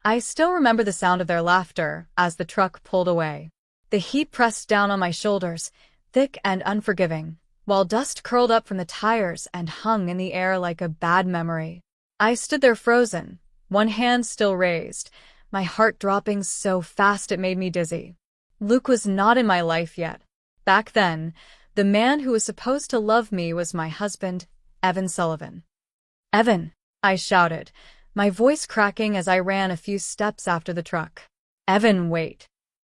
I still remember the sound of their laughter as the truck pulled away. The heat pressed down on my shoulders, thick and unforgiving, while dust curled up from the tires and hung in the air like a bad memory. I stood there frozen, one hand still raised, my heart dropping so fast it made me dizzy. Luke was not in my life yet. Back then, the man who was supposed to love me was my husband, Evan Sullivan. "Evan!" I shouted, my voice cracking as I ran a few steps after the truck. "Evan, wait."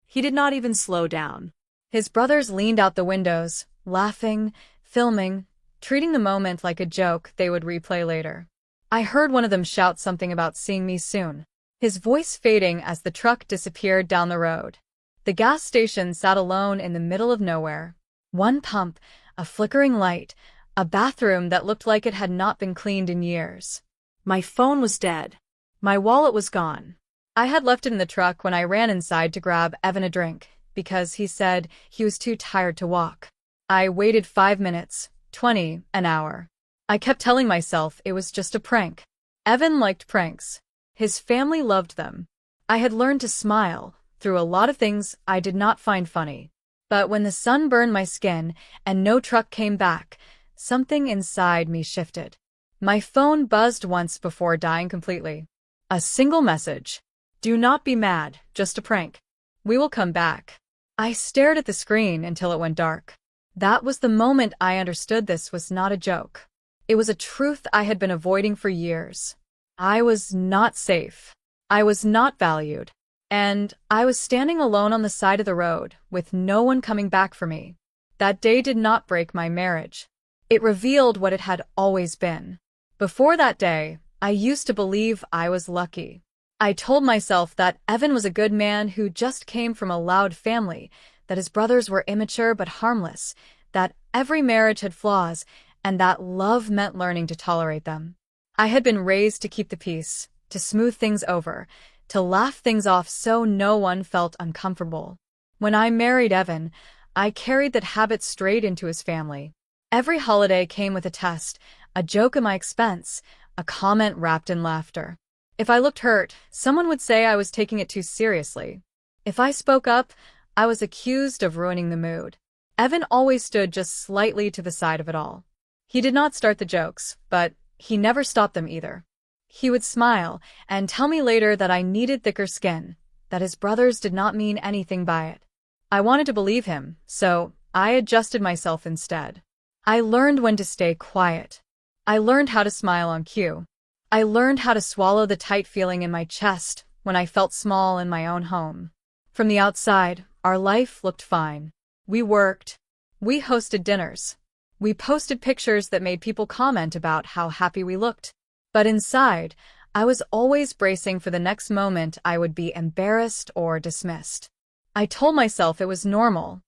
He did not even slow down. His brothers leaned out the windows, laughing, filming, treating the moment like a joke they would replay later. I heard one of them shout something about seeing me soon, his voice fading as the truck disappeared down the road. The gas station sat alone in the middle of nowhere. One pump, a flickering light, a bathroom that looked like it had not been cleaned in years. My phone was dead. My wallet was gone. I had left it in the truck when I ran inside to grab Evan a drink, because he said he was too tired to walk. I waited 5 minutes, 20, an hour. I kept telling myself it was just a prank. Evan liked pranks. His family loved them. I had learned to smile through a lot of things I did not find funny. But when the sun burned my skin and no truck came back, something inside me shifted. My phone buzzed once before dying completely. A single message. "Do not be mad, just a prank. We will come back." I stared at the screen until it went dark. That was the moment I understood this was not a joke. It was a truth I had been avoiding for years. I was not safe. I was not valued. And I was standing alone on the side of the road, with no one coming back for me. That day did not break my marriage. It revealed what it had always been. Before that day, I used to believe I was lucky. I told myself that Evan was a good man who just came from a loud family, that his brothers were immature but harmless, that every marriage had flaws, and that love meant learning to tolerate them. I had been raised to keep the peace, to smooth things over, to laugh things off so no one felt uncomfortable. When I married Evan, I carried that habit straight into his family. Every holiday came with a test, a joke at my expense, a comment wrapped in laughter. If I looked hurt, someone would say I was taking it too seriously. If I spoke up, I was accused of ruining the mood. Evan always stood just slightly to the side of it all. He did not start the jokes, but he never stopped them either. He would smile and tell me later that I needed thicker skin, that his brothers did not mean anything by it. I wanted to believe him, so I adjusted myself instead. I learned when to stay quiet. I learned how to smile on cue. I learned how to swallow the tight feeling in my chest when I felt small in my own home. From the outside, our life looked fine. We worked. We hosted dinners. We posted pictures that made people comment about how happy we looked. But inside, I was always bracing for the next moment I would be embarrassed or dismissed. I told myself it was normal.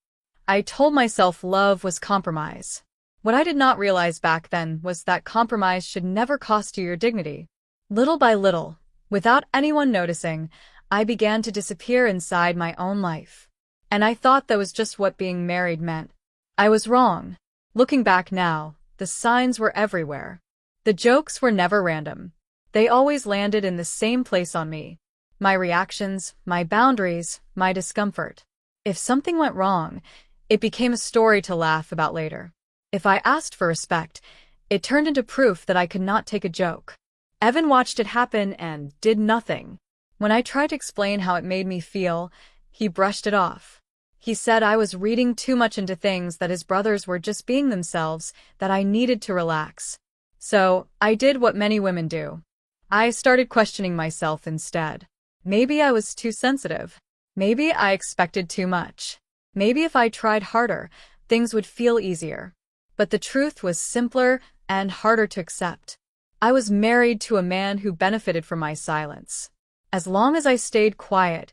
I told myself love was compromise. What I did not realize back then was that compromise should never cost you your dignity. Little by little, without anyone noticing, I began to disappear inside my own life. And I thought that was just what being married meant. I was wrong. Looking back now, the signs were everywhere. The jokes were never random. They always landed in the same place on me. My reactions, my boundaries, my discomfort. If something went wrong, it became a story to laugh about later. If I asked for respect, it turned into proof that I could not take a joke. Evan watched it happen and did nothing. When I tried to explain how it made me feel, he brushed it off. He said I was reading too much into things, that his brothers were just being themselves, that I needed to relax. So, I did what many women do. I started questioning myself instead. Maybe I was too sensitive. Maybe I expected too much. Maybe if I tried harder, things would feel easier. But the truth was simpler and harder to accept. I was married to a man who benefited from my silence. As long as I stayed quiet,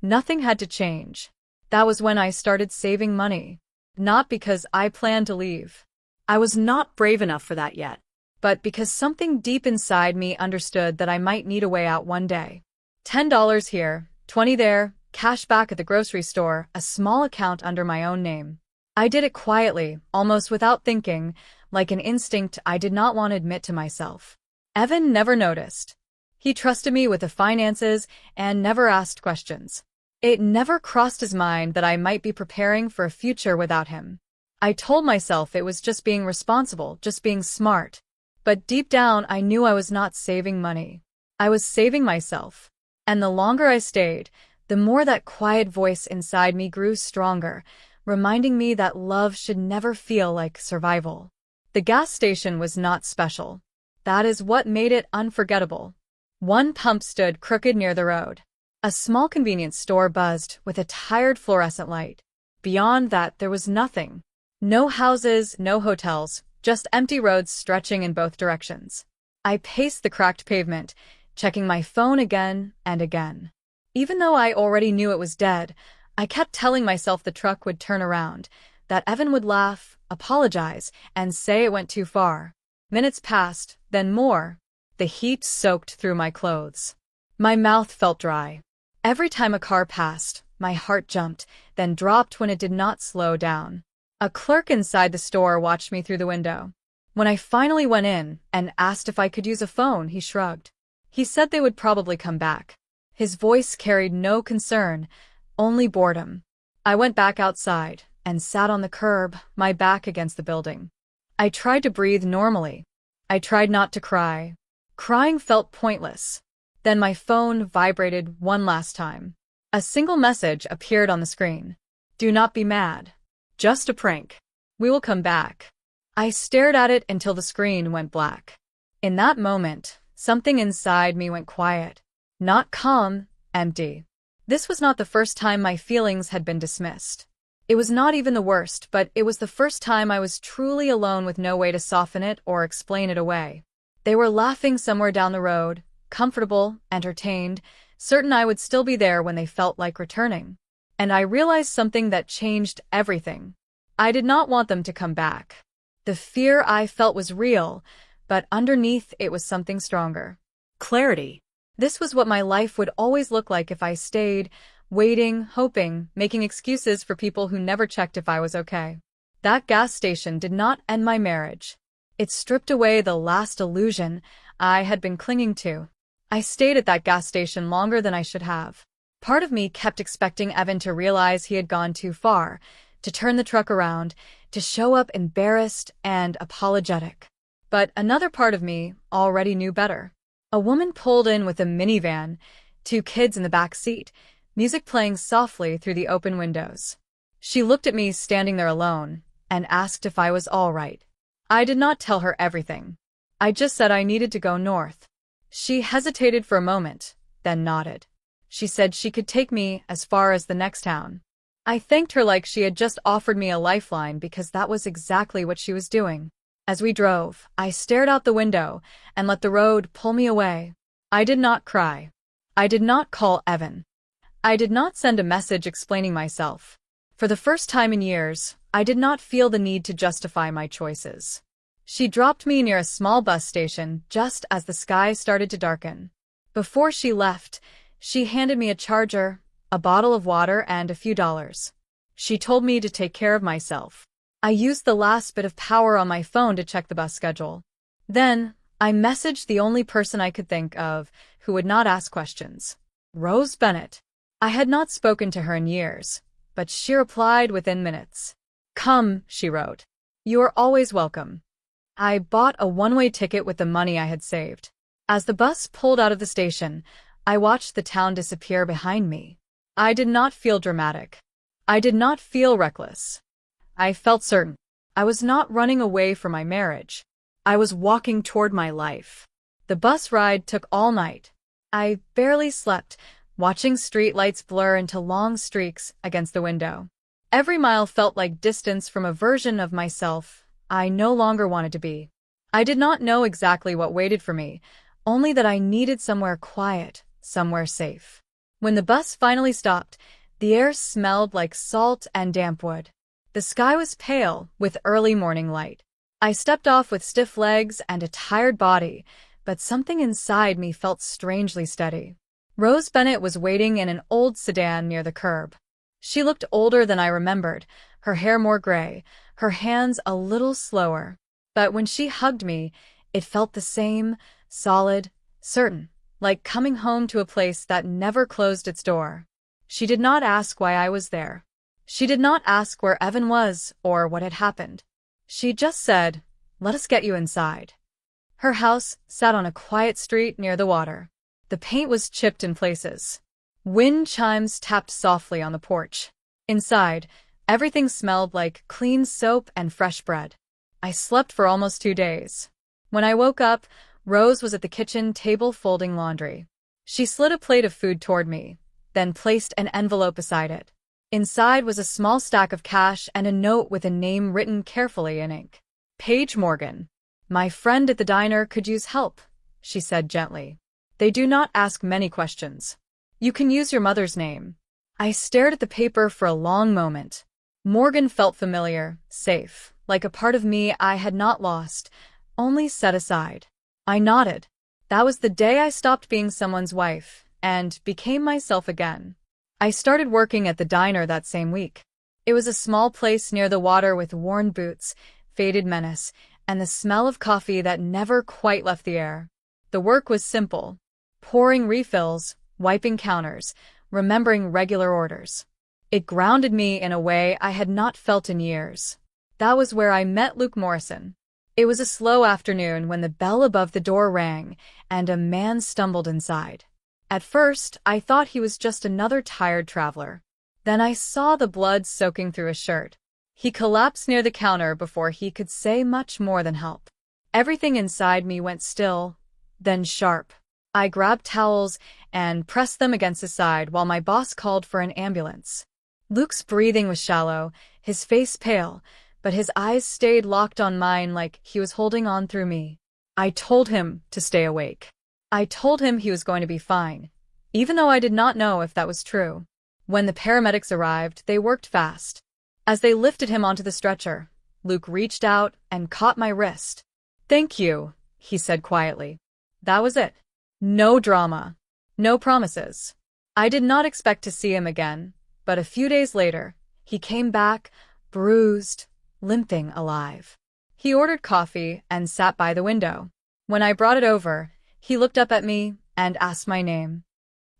nothing had to change. That was when I started saving money. Not because I planned to leave. I was not brave enough for that yet. But because something deep inside me understood that I might need a way out one day. $10 here, $20 there, cash back at the grocery store, a small account under my own name. I did it quietly, almost without thinking, like an instinct I did not want to admit to myself. Evan never noticed. He trusted me with the finances and never asked questions. It never crossed his mind that I might be preparing for a future without him. I told myself it was just being responsible, just being smart. But deep down, I knew I was not saving money. I was saving myself. And the longer I stayed, the more that quiet voice inside me grew stronger, reminding me that love should never feel like survival. The gas station was not special. That is what made it unforgettable. One pump stood crooked near the road. A small convenience store buzzed with a tired fluorescent light. Beyond that, there was nothing. No houses, no hotels, just empty roads stretching in both directions. I paced the cracked pavement, checking my phone again and again. Even though I already knew it was dead, I kept telling myself the truck would turn around, that Evan would laugh, apologize, and say it went too far. Minutes passed, then more. The heat soaked through my clothes. My mouth felt dry. Every time a car passed, my heart jumped, then dropped when it did not slow down. A clerk inside the store watched me through the window. When I finally went in and asked if I could use a phone, he shrugged. He said they would probably come back. His voice carried no concern, only boredom. I went back outside and sat on the curb, my back against the building. I tried to breathe normally. I tried not to cry. Crying felt pointless. Then my phone vibrated one last time. A single message appeared on the screen. Do not be mad. Just a prank. We will come back. I stared at it until the screen went black. In that moment, something inside me went quiet. Not calm, empty. This was not the first time my feelings had been dismissed. It was not even the worst, but it was the first time I was truly alone with no way to soften it or explain it away. They were laughing somewhere down the road, comfortable, entertained, certain I would still be there when they felt like returning. And I realized something that changed everything. I did not want them to come back. The fear I felt was real, but underneath it was something stronger. Clarity. This was what my life would always look like if I stayed, waiting, hoping, making excuses for people who never checked if I was okay. That gas station did not end my marriage. It stripped away the last illusion I had been clinging to. I stayed at that gas station longer than I should have. Part of me kept expecting Evan to realize he had gone too far, to turn the truck around, to show up embarrassed and apologetic. But another part of me already knew better. A woman pulled in with a minivan, 2 kids in the back seat, music playing softly through the open windows. She looked at me standing there alone and asked if I was all right. I did not tell her everything. I just said I needed to go north. She hesitated for a moment, then nodded. She said she could take me as far as the next town. I thanked her like she had just offered me a lifeline because that was exactly what she was doing. As we drove, I stared out the window and let the road pull me away. I did not cry. I did not call Evan. I did not send a message explaining myself. For the first time in years, I did not feel the need to justify my choices. She dropped me near a small bus station just as the sky started to darken. Before she left, she handed me a charger, a bottle of water, and a few dollars. She told me to take care of myself. I used the last bit of power on my phone to check the bus schedule. Then, I messaged the only person I could think of who would not ask questions. Rose Bennett. I had not spoken to her in years, but she replied within minutes. Come, she wrote. You are always welcome. I bought a one-way ticket with the money I had saved. As the bus pulled out of the station, I watched the town disappear behind me. I did not feel dramatic. I did not feel reckless. I felt certain. I was not running away from my marriage. I was walking toward my life. The bus ride took all night. I barely slept, watching street lights blur into long streaks against the window. Every mile felt like distance from a version of myself I no longer wanted to be. I did not know exactly what waited for me, only that I needed somewhere quiet, somewhere safe. When the bus finally stopped, the air smelled like salt and damp wood. The sky was pale, with early morning light. I stepped off with stiff legs and a tired body, but something inside me felt strangely steady. Rose Bennett was waiting in an old sedan near the curb. She looked older than I remembered, her hair more gray, her hands a little slower. But when she hugged me, it felt the same, solid, certain. like coming home to a place that never closed its door. She did not ask why I was there. She did not ask where Evan was or what had happened. She just said, "Let us get you inside." Her house sat on a quiet street near the water. The paint was chipped in places. Wind chimes tapped softly on the porch. Inside, everything smelled like clean soap and fresh bread. I slept for almost 2 days. When I woke up, Rose was at the kitchen table folding laundry. She slid a plate of food toward me, then placed an envelope beside it. Inside was a small stack of cash and a note with a name written carefully in ink. Paige Morgan. "My friend at the diner could use help," she said gently. "They do not ask many questions. You can use your mother's name." I stared at the paper for a long moment. Morgan felt familiar, safe, like a part of me I had not lost, only set aside. I nodded. That was the day I stopped being someone's wife and became myself again. I started working at the diner that same week. It was a small place near the water with worn boots, faded menace, and the smell of coffee that never quite left the air. The work was simple: pouring refills, wiping counters, remembering regular orders. It grounded me in a way I had not felt in years. That was where I met Luke Morrison. It was a slow afternoon when the bell above the door rang and a man stumbled inside. At first, I thought he was just another tired traveler. Then I saw the blood soaking through his shirt. He collapsed near the counter before he could say much more than help. Everything inside me went still, then sharp. I grabbed towels and pressed them against his side while my boss called for an ambulance. Luke's breathing was shallow, his face pale, but his eyes stayed locked on mine like he was holding on through me. I told him to stay awake. I told him he was going to be fine, even though I did not know if that was true. When the paramedics arrived, they worked fast. As they lifted him onto the stretcher, Luke reached out and caught my wrist. "Thank you," he said quietly. That was it. No drama. No promises. I did not expect to see him again, but a few days later, he came back, bruised, limping alive. He ordered coffee and sat by the window. When I brought it over, he looked up at me and asked my name.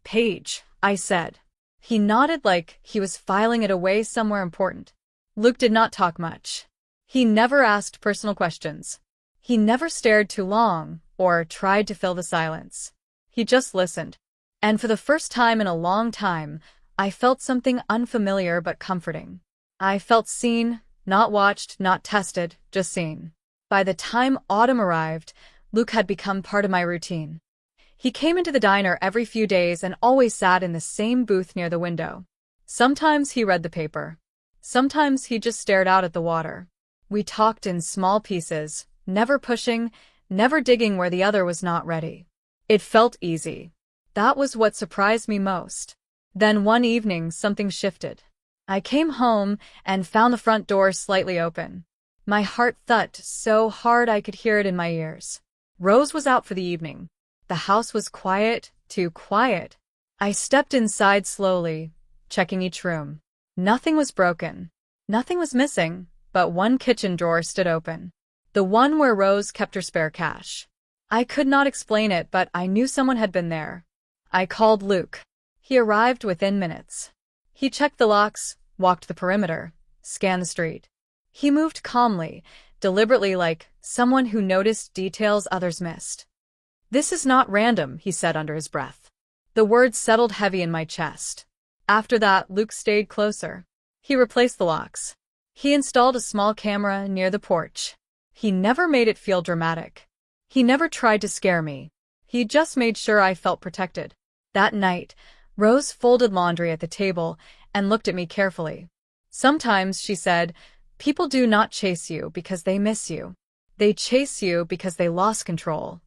"Paige," I said. He nodded like he was filing it away somewhere important. Luke did not talk much. He never asked personal questions. He never stared too long or tried to fill the silence. He just listened. And for the first time in a long time, I felt something unfamiliar but comforting. I felt seen, not watched, not tested, just seen. By the time autumn arrived, Luke had become part of my routine. He came into the diner every few days and always sat in the same booth near the window. Sometimes he read the paper. Sometimes he just stared out at the water. We talked in small pieces, never pushing, never digging where the other was not ready. It felt easy. That was what surprised me most. Then one evening, something shifted. I came home and found the front door slightly open. My heart thudded so hard I could hear it in my ears. Rose was out for the evening. The house was quiet, too quiet. I stepped inside slowly, checking each room. Nothing was broken. Nothing was missing, but one kitchen drawer stood open. The one where Rose kept her spare cash. I could not explain it, but I knew someone had been there. I called Luke. He arrived within minutes. He checked the locks, walked the perimeter, scanned the street. He moved calmly, deliberately, like someone who noticed details others missed. "This is not random," he said under his breath. The words settled heavy in my chest. After that, Luke stayed closer. He replaced the locks. He installed a small camera near the porch. He never made it feel dramatic. He never tried to scare me. He just made sure I felt protected. That night, Rose folded laundry at the table and looked at me carefully. "Sometimes," she said, "people do not chase you because they miss you. They chase you because they lost control."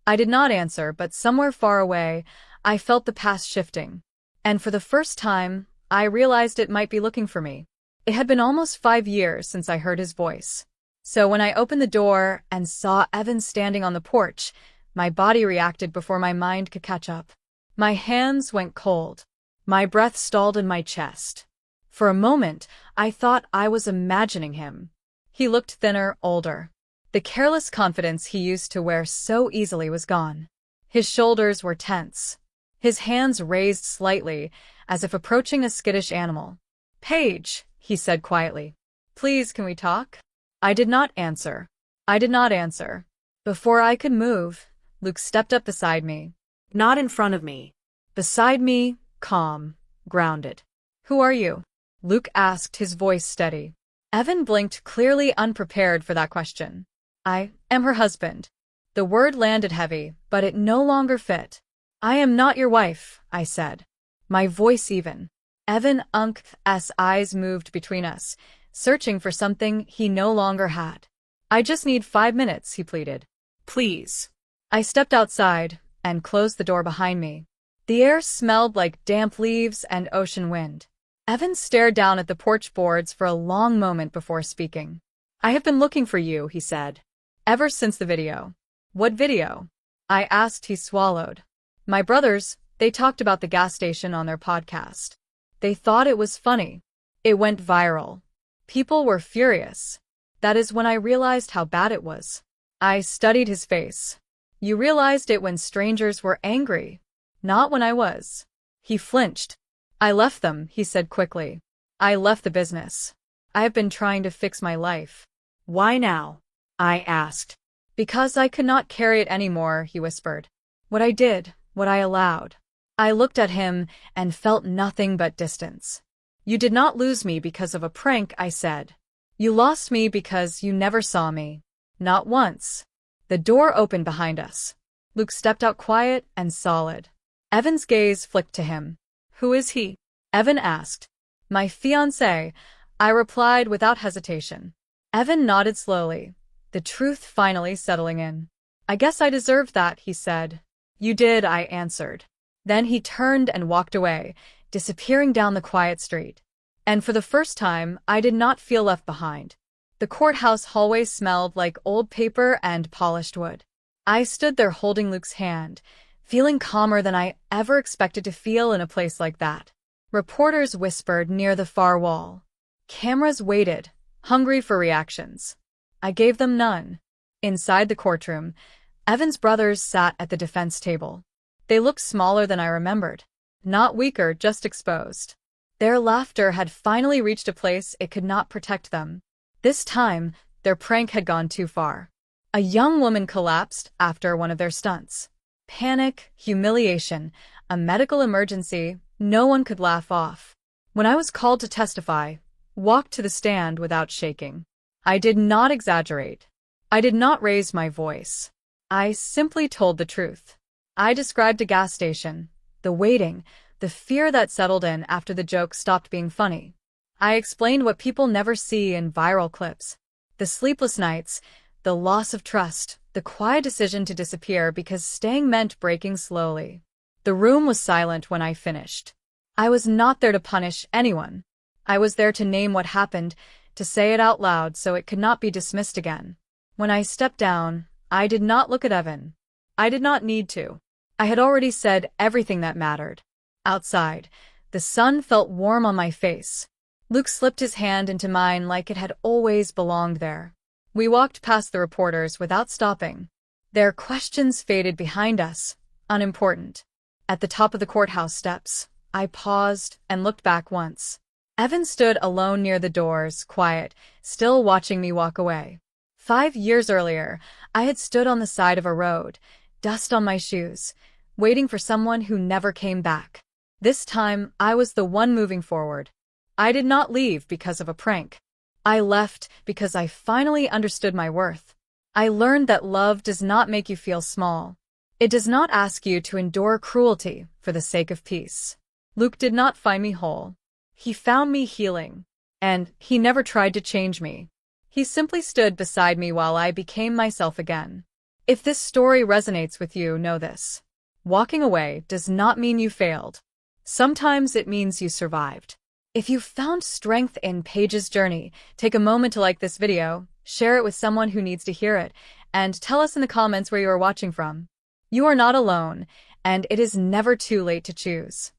I did not answer, but somewhere far away, I felt the past shifting. And for the first time, I realized it might be looking for me. It had been almost 5 years since I heard his voice. So when I opened the door and saw Evan standing on the porch, my body reacted before my mind could catch up. My hands went cold. My breath stalled in my chest. For a moment, I thought I was imagining him. He looked thinner, older. The careless confidence he used to wear so easily was gone. His shoulders were tense. His hands raised slightly, as if approaching a skittish animal. "Paige," he said quietly. "Please, can we talk?" I did not answer. I did not answer. Before I could move, Luke stepped up beside me. Not in front of me. Beside me, calm, grounded. "Who are you?" Luke asked, his voice steady. Evan blinked, clearly unprepared for that question. "I am her husband." The word landed heavy, but it no longer fit. "I am not your wife," I said. My voice even. Evan's eyes moved between us, searching for something he no longer had. "I just need 5 minutes," he pleaded. Please. I stepped outside and closed the door behind me. The air smelled like damp leaves and ocean wind. Evan stared down at the porch boards for a long moment before speaking. "I have been looking for you," he said. "Ever since the video." "What video?" I asked. He swallowed. "My brothers, they talked about the gas station on their podcast. They thought it was funny. It went viral. People were furious. That is when I realized how bad it was." I studied his face. "You realized it when strangers were angry, not when I was." He flinched. "I left them," he said quickly. "I left the business. I have been trying to fix my life." Why now? I asked. "Because I could not carry it anymore," he whispered. "What I did, what I allowed." I looked at him and felt nothing but distance. "You did not lose me because of a prank," I said. "You lost me because you never saw me. Not once." The door opened behind us. Luke stepped out, quiet and solid. Evan's gaze flicked to him. "Who is he?" Evan asked. "My fiancé," I replied without hesitation. Evan nodded slowly, the truth finally settling in. "I guess I deserved that," he said. "You did," I answered. Then he turned and walked away, disappearing down the quiet street. And for the first time, I did not feel left behind. The courthouse hallway smelled like old paper and polished wood. I stood there holding Luke's hand, feeling calmer than I ever expected to feel in a place like that. Reporters whispered near the far wall. Cameras waited, hungry for reactions. I gave them none. Inside the courtroom, Evan's brothers sat at the defense table. They looked smaller than I remembered. Not weaker, just exposed. Their laughter had finally reached a place it could not protect them. This time, their prank had gone too far. A young woman collapsed after one of their stunts. Panic, humiliation, a medical emergency, no one could laugh off. When I was called to testify, walked to the stand without shaking. I did not exaggerate. I did not raise my voice. I simply told the truth. I described a gas station, the waiting, the fear that settled in after the joke stopped being funny. I explained what people never see in viral clips. The sleepless nights, the loss of trust, the quiet decision to disappear because staying meant breaking slowly. The room was silent when I finished. I was not there to punish anyone. I was there to name what happened, to say it out loud so it could not be dismissed again. When I stepped down, I did not look at Evan. I did not need to. I had already said everything that mattered. Outside, the sun felt warm on my face. Luke slipped his hand into mine like it had always belonged there. We walked past the reporters without stopping. Their questions faded behind us, unimportant. At the top of the courthouse steps, I paused and looked back once. Evan stood alone near the doors, quiet, still watching me walk away. 5 years earlier, I had stood on the side of a road, dust on my shoes, waiting for someone who never came back. This time, I was the one moving forward. I did not leave because of a prank. I left because I finally understood my worth. I learned that love does not make you feel small. It does not ask you to endure cruelty for the sake of peace. Luke did not find me whole. He found me healing. And he never tried to change me. He simply stood beside me while I became myself again. If this story resonates with you, know this. Walking away does not mean you failed. Sometimes it means you survived. If you found strength in Paige's journey, take a moment to like this video, share it with someone who needs to hear it, and tell us in the comments where you are watching from. You are not alone, and it is never too late to choose.